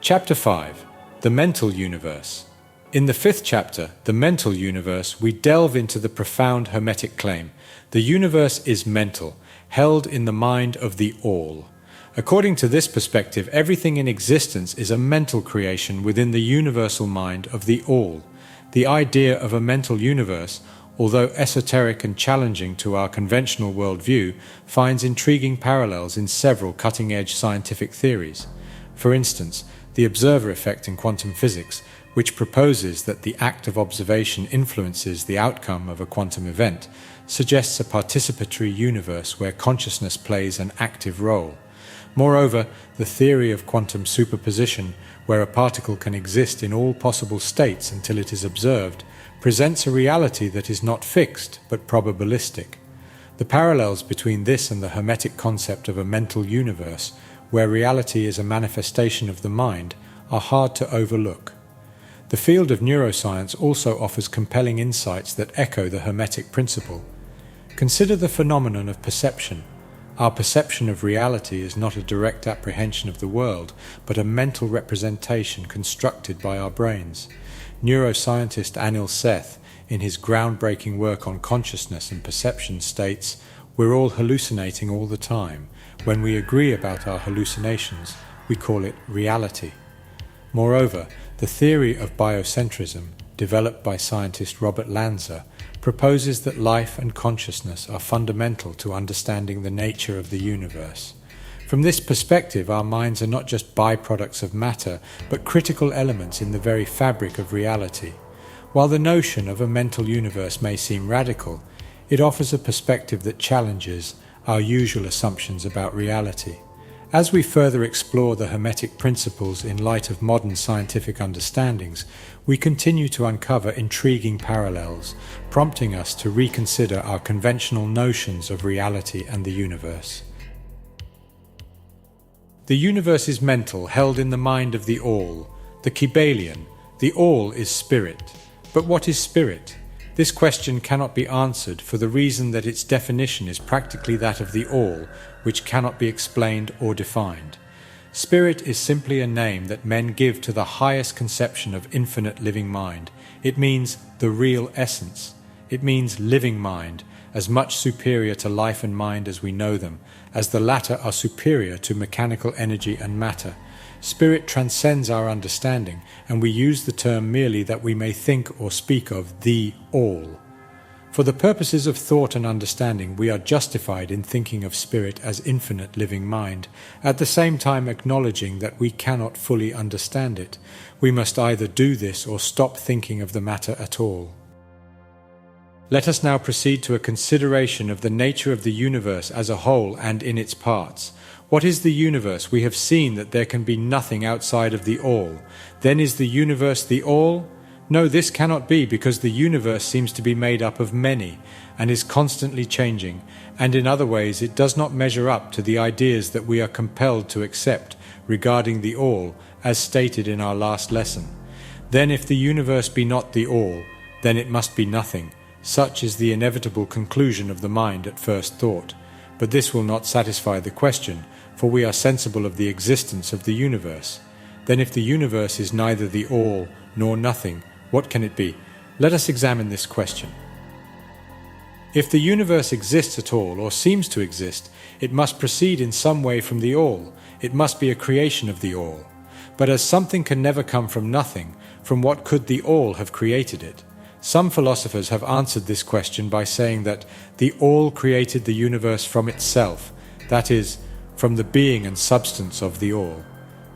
Chapter 5. The Mental Universe. In the fifth chapter, The Mental Universe, we delve into the profound Hermetic claim: the universe is mental, held in the mind of the All. According to this perspective, everything in existence is a mental creation within the universal mind of the All. The idea of a mental universe, although esoteric and challenging to our conventional worldview, finds intriguing parallels in several cutting-edge scientific theories. For instance, the observer effect in quantum physics, which proposes that the act of observation influences the outcome of a quantum event, suggests a participatory universe where consciousness plays an active role. Moreover, the theory of quantum superposition, where a particle can exist in all possible states until it is observed, presents a reality that is not fixed but probabilistic. The parallels between this and the Hermetic concept of a mental universe, where reality is a manifestation of the mind, are hard to overlook. The field of neuroscience also offers compelling insights that echo the Hermetic principle. Consider the phenomenon of perception. Our perception of reality is not a direct apprehension of the world, but a mental representation constructed by our brains. Neuroscientist Anil Seth, in his groundbreaking work on consciousness and perception, states, "We're all hallucinating all the time. When we agree about our hallucinations, we call it reality." Moreover, the theory of biocentrism, developed by scientist Robert Lanza, proposes that life and consciousness are fundamental to understanding the nature of the universe. From this perspective, our minds are not just byproducts of matter, but critical elements in the very fabric of reality. While the notion of a mental universe may seem radical, it offers a perspective that challenges our usual assumptions about reality. As we further explore the Hermetic principles in light of modern scientific understandings, we continue to uncover intriguing parallels, prompting us to reconsider our conventional notions of reality and the universe. The universe is mental, held in the mind of the All. The Kybalion, the All is spirit. But what is spirit? This question cannot be answered for the reason that its definition is practically that of the All, which cannot be explained or defined. Spirit is simply a name that men give to the highest conception of infinite living mind. It means the real essence. It means living mind, as much superior to life and mind as we know them, as the latter are superior to mechanical energy and matter. Spirit transcends our understanding, and we use the term merely that we may think or speak of the All. For the purposes of thought and understanding, we are justified in thinking of spirit as infinite living mind, at the same time acknowledging that we cannot fully understand it. We must either do this or stop thinking of the matter at all. Let us now proceed to a consideration of the nature of the universe as a whole and in its parts. What is the universe? We have seen that there can be nothing outside of the All. Then is the universe the All? No, this cannot be, because the universe seems to be made up of many and is constantly changing, and in other ways it does not measure up to the ideas that we are compelled to accept regarding the All, as stated in our last lesson. Then if the universe be not the All, then it must be nothing. Such is the inevitable conclusion of the mind at first thought. But this will not satisfy the question, for we are sensible of the existence of the universe. Then if the universe is neither the All nor nothing, what can it be? Let us examine this question. If the universe exists at all, or seems to exist, it must proceed in some way from the All. It must be a creation of the All. But as something can never come from nothing, from what could the All have created it? Some philosophers have answered this question by saying that the All created the universe from itself, that is, from the being and substance of the All.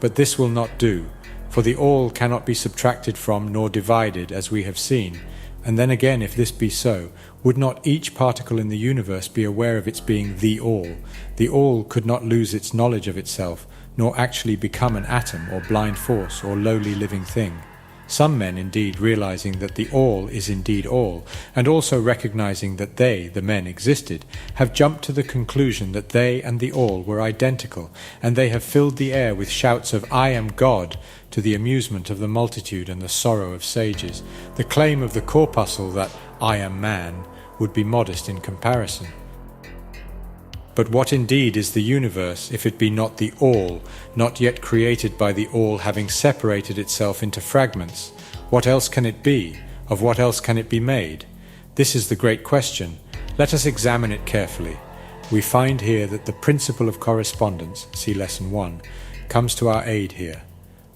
But this will not do, for the All cannot be subtracted from nor divided, as we have seen. And then again, if this be so, would not each particle in the universe be aware of its being the All? The All could not lose its knowledge of itself, nor actually become an atom or blind force or lowly living thing. Some men, indeed, realizing that the All is indeed all, and also recognizing that they, the men, existed, have jumped to the conclusion that they and the All were identical, and they have filled the air with shouts of "I am God," to the amusement of the multitude and the sorrow of sages. The claim of the corpuscle that "I am man" would be modest in comparison. But what indeed is the universe if it be not the all, not yet created by the all having separated itself into fragments? What else can it be? Of what else can it be made? This is the great question. Let us examine it carefully. We find here that the principle of correspondence, see Lesson 1, comes to our aid here.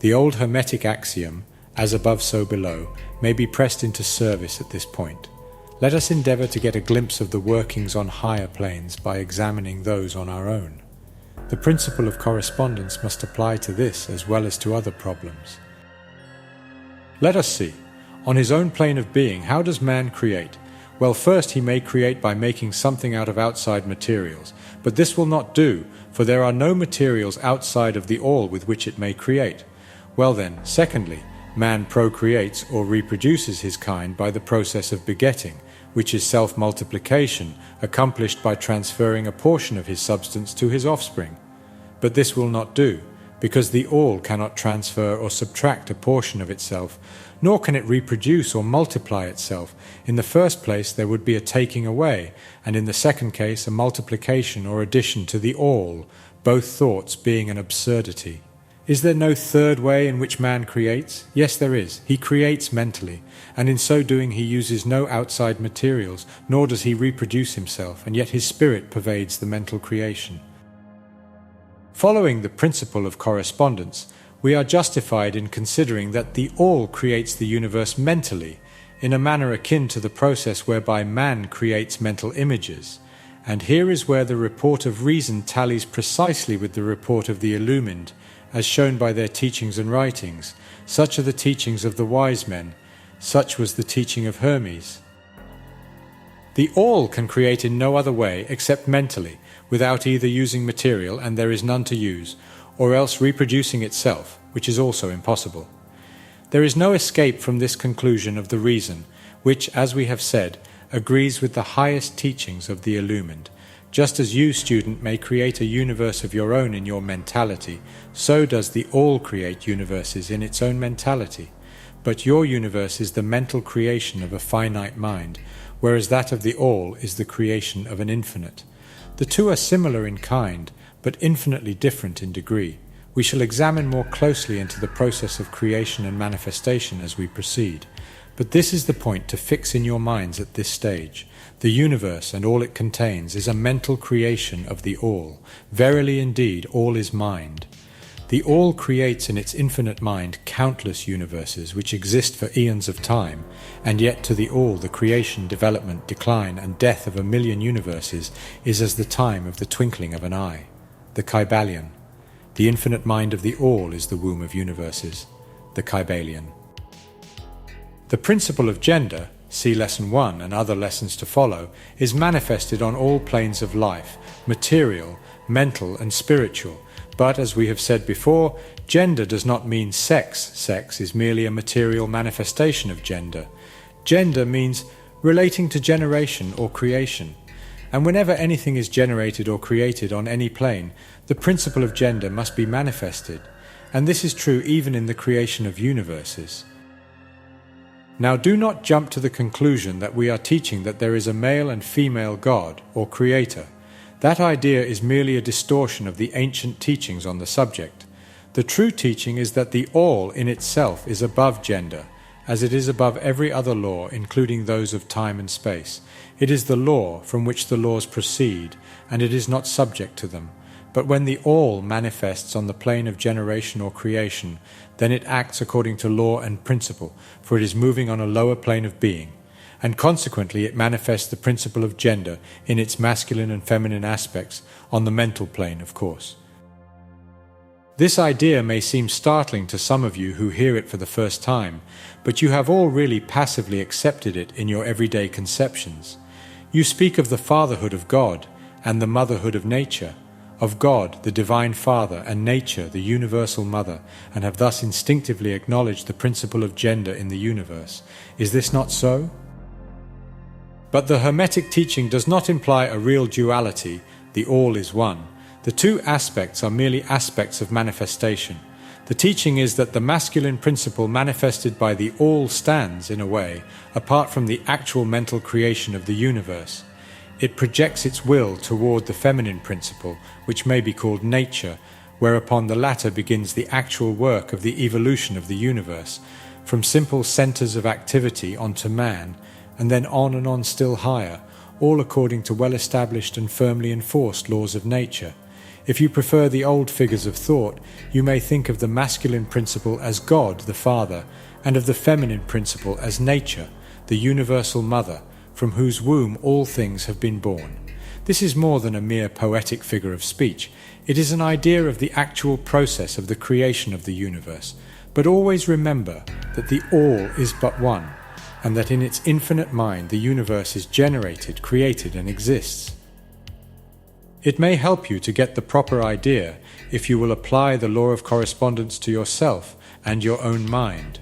The old Hermetic axiom, as above so below, may be pressed into service at this point. Let us endeavour to get a glimpse of the workings on higher planes by examining those on our own. The principle of correspondence must apply to this as well as to other problems. Let us see. On his own plane of being, how does man create? Well, first he may create by making something out of outside materials, but this will not do, for there are no materials outside of the all with which it may create. Well then, secondly, man procreates or reproduces his kind by the process of begetting, which is self-multiplication, accomplished by transferring a portion of his substance to his offspring. But this will not do, because the all cannot transfer or subtract a portion of itself, nor can it reproduce or multiply itself. In the first place there would be a taking away, and in the second case a multiplication or addition to the all, both thoughts being an absurdity. Is there no third way in which man creates? Yes, there is. He creates mentally, and in so doing he uses no outside materials, nor does he reproduce himself, and yet his spirit pervades the mental creation. Following the principle of correspondence, we are justified in considering that the all creates the universe mentally, in a manner akin to the process whereby man creates mental images. And here is where the report of reason tallies precisely with the report of the illumined, as shown by their teachings and writings. Such are the teachings of the wise men. Such was the teaching of Hermes. The all can create in no other way except mentally, without either using material, and there is none to use, or else reproducing itself, which is also impossible. There is no escape from this conclusion of the reason, which, as we have said, agrees with the highest teachings of the illumined. Just as you, student, may create a universe of your own in your mentality, so does the all create universes in its own mentality. But your universe is the mental creation of a finite mind, whereas that of the all is the creation of an infinite. The two are similar in kind, but infinitely different in degree. We shall examine more closely into the process of creation and manifestation as we proceed. But this is the point to fix in your minds at this stage. The universe and all it contains is a mental creation of the all. Verily indeed, all is mind. The all creates in its infinite mind countless universes which exist for eons of time, and yet to the all the creation, development, decline, and death of a million universes is as the time of the twinkling of an eye. The Kybalion. The infinite mind of the all is the womb of universes. The Kybalion. The principle of gender, see Lesson 1 and other lessons to follow, is manifested on all planes of life, material, mental, and spiritual. But, as we have said before, gender does not mean sex. Sex is merely a material manifestation of gender. Gender means relating to generation or creation. And whenever anything is generated or created on any plane, the principle of gender must be manifested. And this is true even in the creation of universes. Now do not jump to the conclusion that we are teaching that there is a male and female God or creator. That idea is merely a distortion of the ancient teachings on the subject. The true teaching is that the all in itself is above gender, as it is above every other law, including those of time and space. It is the law from which the laws proceed, and it is not subject to them. But when the all manifests on the plane of generation or creation, then it acts according to law and principle, for it is moving on a lower plane of being, and consequently it manifests the principle of gender in its masculine and feminine aspects, on the mental plane, of course. This idea may seem startling to some of you who hear it for the first time, but you have all really passively accepted it in your everyday conceptions. You speak of the fatherhood of God and the motherhood of nature, of God, the Divine Father, and nature, the universal mother, and have thus instinctively acknowledged the principle of gender in the universe. Is this not so? But the Hermetic teaching does not imply a real duality, the all is one. The two aspects are merely aspects of manifestation. The teaching is that the masculine principle manifested by the all stands, in a way, apart from the actual mental creation of the universe. It projects its will toward the feminine principle, which may be called nature, whereupon the latter begins the actual work of the evolution of the universe, from simple centers of activity onto man, and then on and on still higher, all according to well-established and firmly enforced laws of nature. If you prefer the old figures of thought, you may think of the masculine principle as God, the Father, and of the feminine principle as nature, the universal mother, from whose womb all things have been born. This is more than a mere poetic figure of speech. It is an idea of the actual process of the creation of the universe. But always remember that the all is but one, and that in its infinite mind the universe is generated, created, and exists. It may help you to get the proper idea if you will apply the law of correspondence to yourself and your own mind.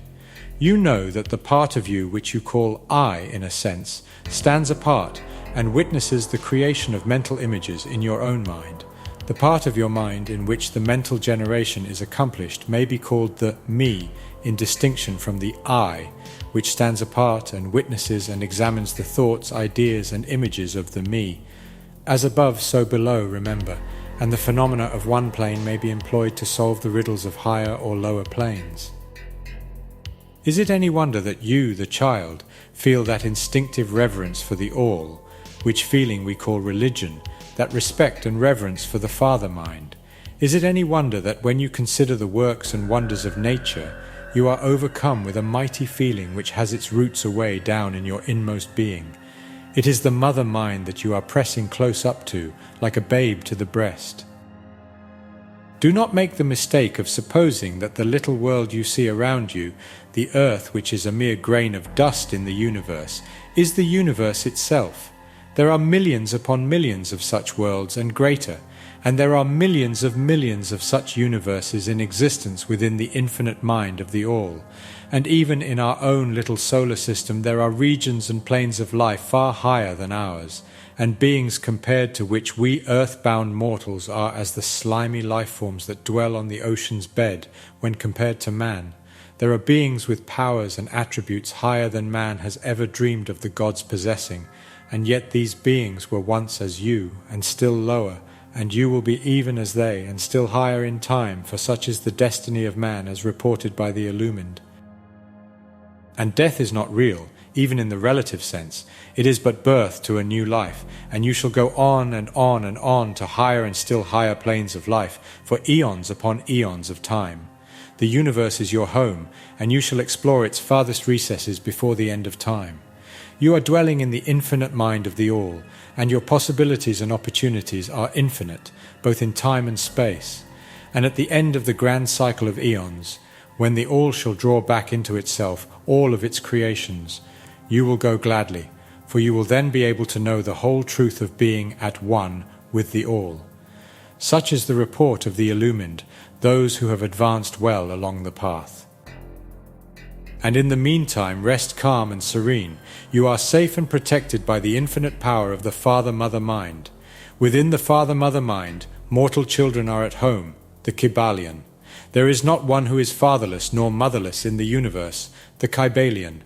You know that the part of you which you call I, in a sense, stands apart and witnesses the creation of mental images in your own mind. The part of your mind in which the mental generation is accomplished may be called the me, in distinction from the I, which stands apart and witnesses and examines the thoughts, ideas, and images of the me. As above, so below, remember, and the phenomena of one plane may be employed to solve the riddles of higher or lower planes. Is it any wonder that you, the child, feel that instinctive reverence for the all, which feeling we call religion, that respect and reverence for the father mind? Is it any wonder that when you consider the works and wonders of nature, you are overcome with a mighty feeling which has its roots away down in your inmost being? It is the mother mind that you are pressing close up to, like a babe to the breast. Do not make the mistake of supposing that the little world you see around you, the earth which is a mere grain of dust in the universe, is the universe itself. There are millions upon millions of such worlds and greater, and there are millions of such universes in existence within the infinite mind of the all. And even in our own little solar system there are regions and planes of life far higher than ours, and beings compared to which we earth-bound mortals are as the slimy life forms that dwell on the ocean's bed when compared to man. There are beings with powers and attributes higher than man has ever dreamed of the gods possessing, and yet these beings were once as you, and still lower, and you will be even as they, and still higher in time, for such is the destiny of man as reported by the illumined. And death is not real, even in the relative sense. It is but birth to a new life, and you shall go on and on and on to higher and still higher planes of life, for eons upon eons of time. The universe is your home, and you shall explore its farthest recesses before the end of time. You are dwelling in the infinite mind of the all, and your possibilities and opportunities are infinite, both in time and space. And at the end of the grand cycle of eons, when the all shall draw back into itself all of its creations, you will go gladly, for you will then be able to know the whole truth of being at one with the all. Such is the report of the illumined, those who have advanced well along the path. And in the meantime rest calm and serene. You are safe and protected by the infinite power of the Father-Mother mind. Within the Father-Mother mind, mortal children are at home, the Kybalion. There is not one who is fatherless nor motherless in the universe, the Kybalion.